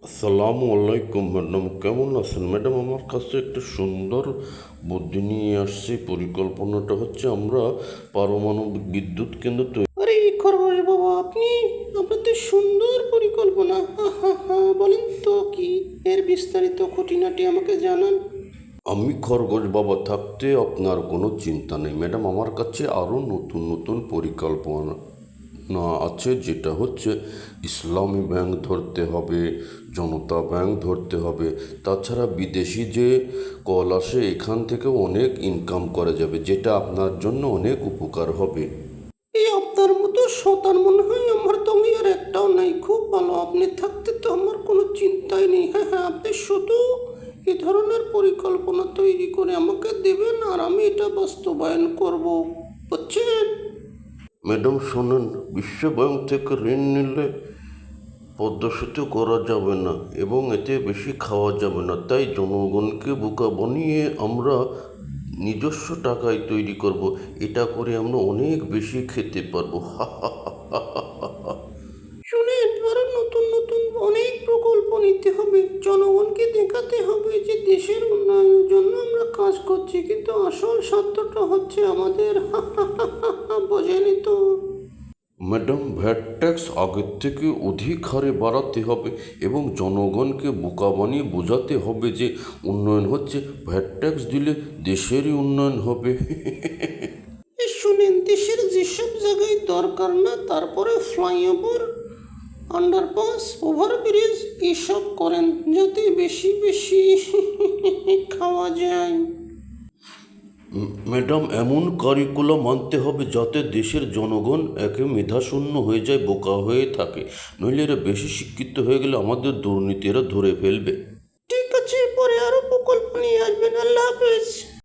আসসালামু আলাইকুম ম্যাডাম, কেমন আছেন ম্যাডাম? আমার কাছে একটা সুন্দর বুদ্ধি নিয়ে আসছে। পরিকল্পনাটা হচ্ছে আমরা পারমাণবিক বিদ্যুৎ কেন্দ্র তৈরি। আরে খরগোশ বাবা, আপনাদের সুন্দর পরিকল্পনা। হা হা হা, বলেন তো কি এর বিস্তারিত খুঁটিনাটি আমাকে জানান। আমি খরগোশ বাবা থাকতে আপনার কোনো চিন্তা নেই ম্যাডাম। আমার কাছে আরও নতুন নতুন পরিকল্পনা আছে, যেটা হচ্ছে ইসলামী ব্যাংক ধরতে হবে, জনতা ব্যাংক ধরতে হবে। তাছাড়া বিদেশি যে কল আসে, এখান থেকে অনেক ইনকাম করা যাবে, যেটা আপনার জন্য অনেক উপকার হবে। এই আপনার মতো শতান মনে হয় আমার তুমি আর একটাও নাই। খুব ভালো, আপনি থাকতে তো আমার কোনো চিন্তাই নেই। হ্যাঁ হ্যাঁ, আপনি শুধু এ ধরনের পরিকল্পনা তৈরি করে আমাকে দেবেন আর আমি এটা বাস্তবায়ন করব, বুঝছেন? ম্যাডাম শোনেন, বিশ্ব ব্যাংক থেকে ঋণ নিলে পদ্মাসেতু করা যাবে না এবং এতে বেশি খাওয়া যাবে না। তাই জনগণকে বোকা বানিয়ে আমরা নিজস্ব টাকায় তৈরি করব। এটা করে আমরা অনেক বেশি খেতে পারবো। শুনেন, আরো নতুন নতুন অনেক প্রকল্প নিতে হবে। জনগণকে দেখাতে হবে যে দেশের উন্নয়নের জন্য আমরা কাজ করছি, কিন্তু আসল স্বার্থটা হচ্ছে আমাদের। বোঝেনি তো? ম্যাডাম, ভ্যাট ট্যাক্স আগের থেকে অধিক হারে বাড়াতে হবে এবং জনগণকে বোকা বানিয়ে বোঝাতে হবে যে উন্নয়ন হচ্ছে। ভ্যাট ট্যাক্স দিলে দেশেরই উন্নয়ন হবে। শুনেন, দেশের যেসব জায়গায় দরকার না, তারপরে ফ্লাইওভার, আন্ডারপাস, ওভারব্রিজ এসব করেন, যাতে বেশি বেশি খাওয়া যায়। ম্যাডাম, এমন কারিকুলাম মানতে হবে যাতে দেশের জনগণ একে মেধাশূন্য হয়ে যায়, বোকা হয়ে থাকে। নইলে এরা বেশি শিক্ষিত হয়ে গেলে আমাদের দুর্নীতিরা ধরে ফেলবে। ঠিক আছে, পরে আরো প্রকল্প নিয়ে আসবেন। আল্লাহ হাফেজ।